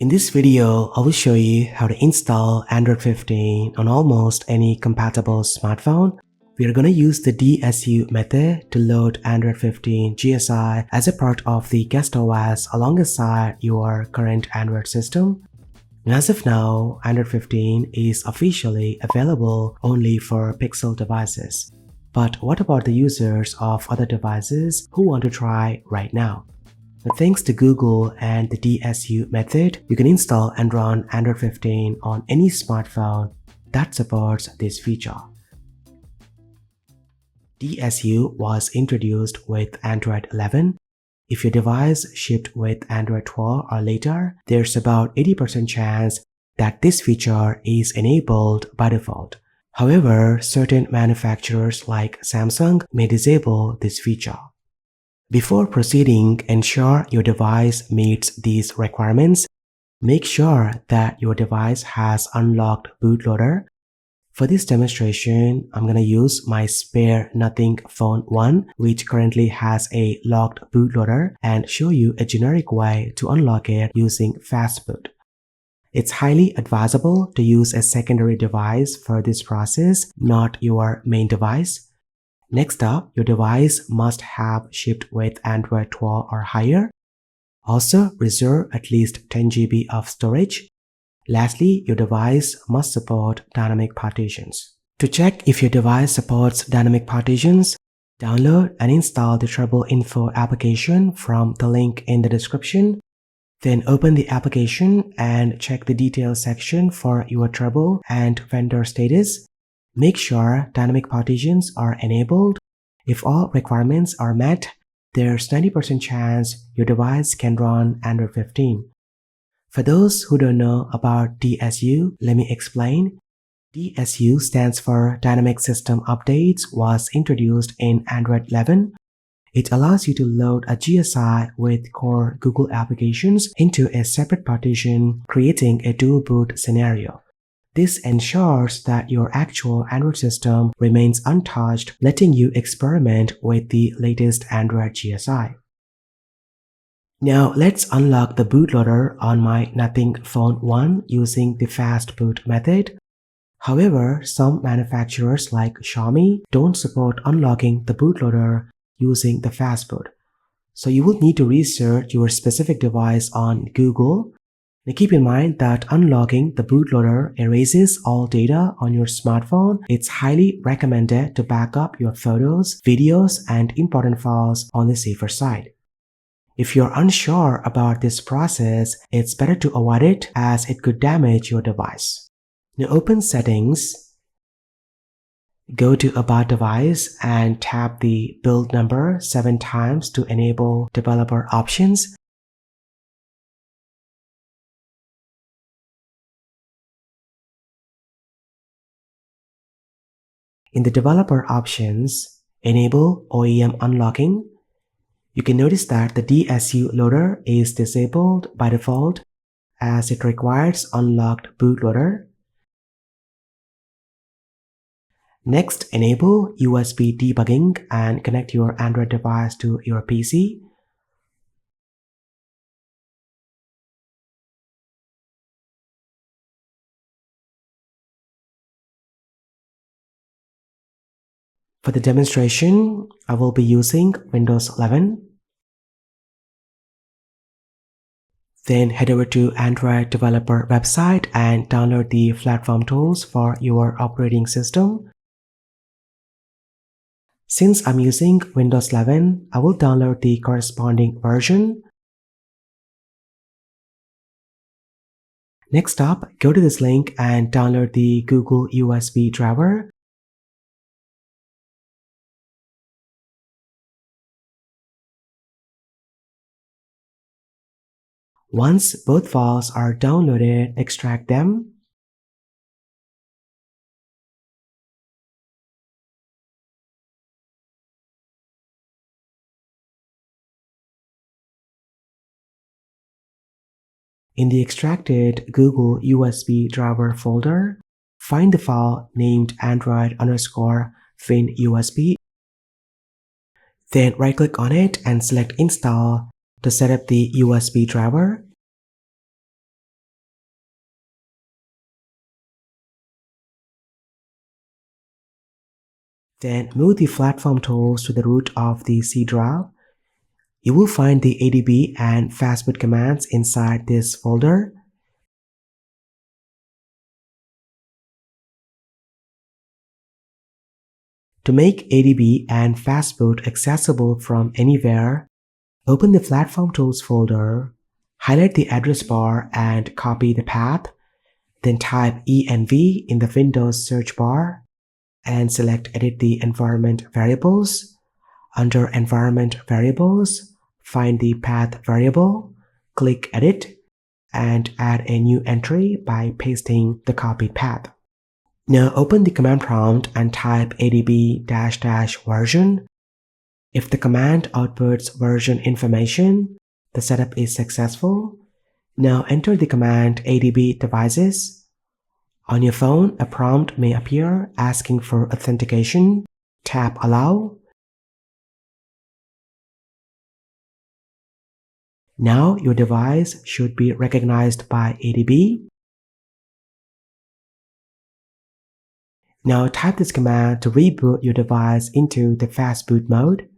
In this video, I will show you how to install Android 15 on almost any compatible smartphone. We are going to use the DSU method to load Android 15 GSI as a part of the guest OS alongside your current Android system. And as of now, Android 15 is officially available only for Pixel devices. But what about the users of other devices who want to try right now? But thanks to Google and the DSU method, you can install and run Android 15 on any smartphone that supports this feature. DSU was introduced with Android 11. If your device shipped with Android 12 or later, there's about 80% chance that this feature is enabled by default. However, certain manufacturers like Samsung may disable this feature. Before proceeding, ensure your device meets these requirements. Make sure that your device has unlocked bootloader. For this demonstration, I'm going to use my spare Nothing Phone 1, which currently has a locked bootloader, and show you a generic way to unlock it using Fastboot. It's highly advisable to use a secondary device for this process, not your main device. Next up, your device must have shipped with Android 12 or higher. Also, reserve at least 10 GB of storage. Lastly, your device must support dynamic partitions. To check if your device supports dynamic partitions, download and install the Trouble Info application from the link in the description. Then open the application and check the details section for your trouble and vendor status. Make sure dynamic partitions are enabled. If all requirements are met, there's 90% chance your device can run Android 15. For those who don't know about DSU, let me explain. DSU stands for Dynamic System Updates, was introduced in Android 11. It allows you to load a GSI with core Google applications into a separate partition, creating a dual boot scenario. This ensures that your actual Android system remains untouched, letting you experiment with the latest Android GSI. Now let's unlock the bootloader on my Nothing Phone 1 using the Fastboot method. However, some manufacturers like Xiaomi don't support unlocking the bootloader using the Fastboot. So you will need to research your specific device on Google. Now keep in mind that unlocking the bootloader erases all data on your smartphone. It's highly recommended to back up your photos, videos, and important files on the safer side. If you're unsure about this process, it's better to avoid it as it could damage your device. Now open Settings, go to About Device and tap the build number 7 times to enable developer options. In the developer options, enable OEM unlocking. You can notice that the DSU loader is disabled by default as it requires unlocked bootloader. Next, enable USB debugging and connect your Android device to your PC. For the demonstration, I will be using Windows 11. Then head over to Android developer website and download the platform tools for your operating system. Since I'm using Windows 11, I will download the corresponding version. Next up, go to this link and download the Google USB driver. Once both files are downloaded, extract them. In the extracted Google USB driver folder, find the file named Android_FinUSB. Then right-click on it and select Install to set up the USB driver. Then move the platform tools to the root of the C drive. You will find the ADB and fastboot commands inside this folder. To make ADB and fastboot accessible from anywhere, open the Platform Tools folder, highlight the address bar and copy the path, then type env in the Windows search bar and select Edit the Environment Variables. Under Environment Variables, find the path variable, click Edit, and add a new entry by pasting the copied path. Now open the command prompt and type adb-version. If the command outputs version information, the setup is successful. Now enter the command adb devices. On your phone, a prompt may appear asking for authentication. Tap Allow. Now your device should be recognized by ADB. Now type this command to reboot your device into the fast boot mode.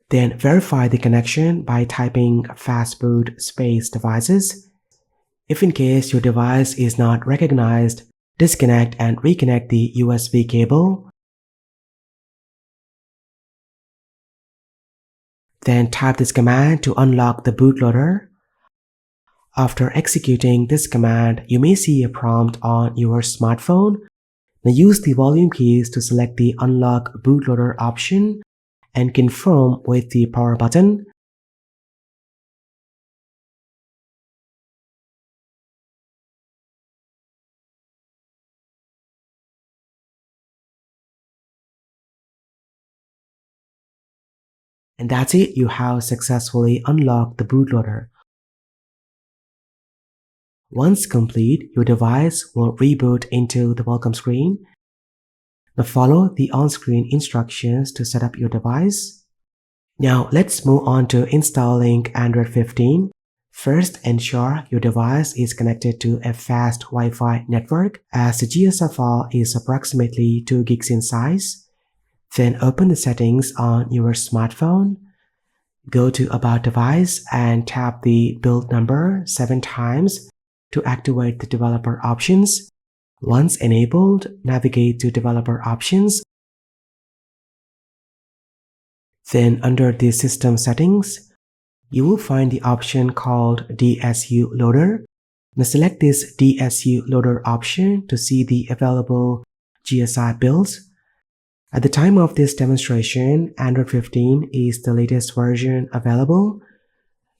Then verify the connection by typing fastboot space devices. If in case your device is not recognized, disconnect and reconnect the USB cable. Then type this command to unlock the bootloader. After executing this command, you may see a prompt on your smartphone. Now use the volume keys to select the Unlock Bootloader option and confirm with the power button. And that's it, you have successfully unlocked the bootloader. Once complete, your device will reboot into the welcome screen. Now follow the on-screen instructions to set up your device. Now let's move on to installing Android 15. First, ensure your device is connected to a fast Wi-Fi network, as the GSR file is approximately 2 gigs in size. Then open the settings on your smartphone. Go to About Device and tap the build number 7 times to activate the developer options. Once enabled, navigate to developer options. Then under the system settings, you will find the option called DSU Loader. Now select this DSU Loader option to see the available GSI builds. At the time of this demonstration, Android 15 is the latest version available.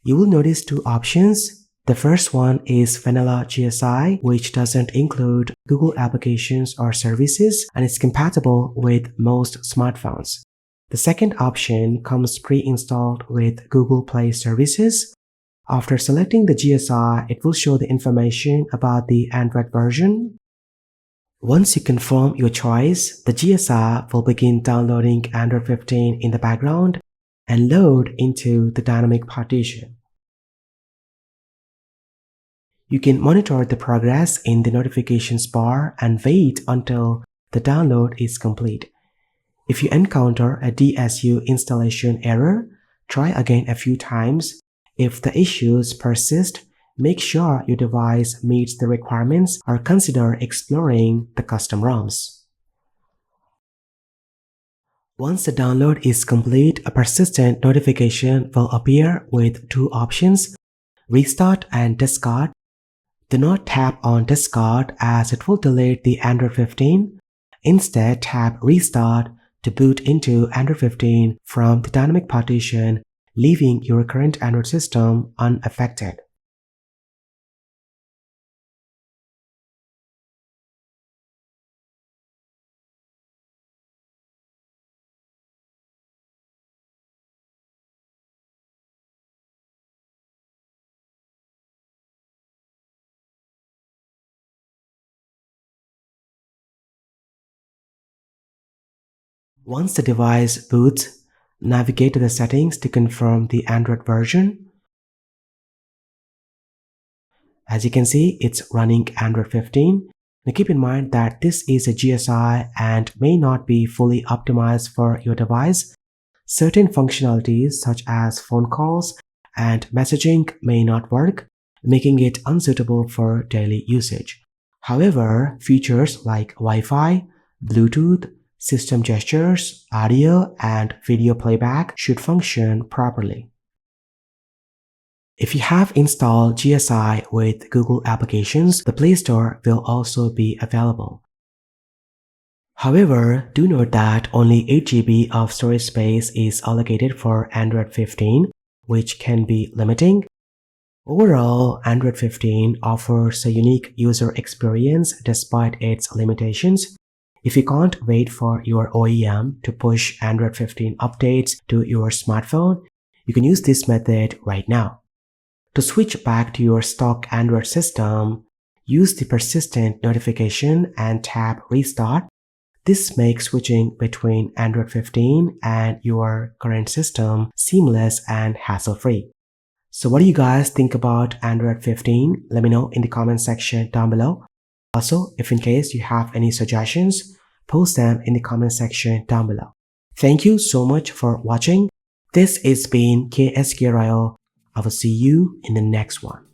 You will notice 2 options. The first one is Vanilla GSI, which doesn't include Google applications or services and is compatible with most smartphones. The second option comes pre-installed with Google Play services. After selecting the GSI, it will show the information about the Android version. Once you confirm your choice, the GSI will begin downloading Android 15 in the background and load into the dynamic partition. You can monitor the progress in the notifications bar and wait until the download is complete. If you encounter a DSU installation error, try again a few times. If the issues persist, make sure your device meets the requirements or consider exploring the custom ROMs. Once the download is complete, a persistent notification will appear with 2 options, Restart and Discard. Do not tap on Discard as it will delete the Android 15. Instead, tap Restart to boot into Android 15 from the dynamic partition, leaving your current Android system unaffected. Once the device boots, navigate to the settings to confirm the Android version. As you can see, it's running Android 15. Now keep in mind that this is a GSI and may not be fully optimized for your device. Certain functionalities such as phone calls and messaging may not work, making it unsuitable for daily usage. However, features like Wi-Fi, Bluetooth, system gestures, audio, and video playback should function properly. If you have installed GSI with Google applications, the Play Store will also be available. However, do note that only 8 GB of storage space is allocated for Android 15, which can be limiting. Overall, Android 15 offers a unique user experience despite its limitations. If you can't wait for your OEM to push Android 15 updates to your smartphone, you can use this method right now. To switch back to your stock Android system, use the persistent notification and tap Restart. This makes switching between Android 15 and your current system seamless and hassle-free. So what do you guys think about Android 15? Let me know in the comment section down below. Also, if in case you have any suggestions, post them in the comment section down below. Thank you so much for watching. This has been KSK Royal. I will see you in the next one.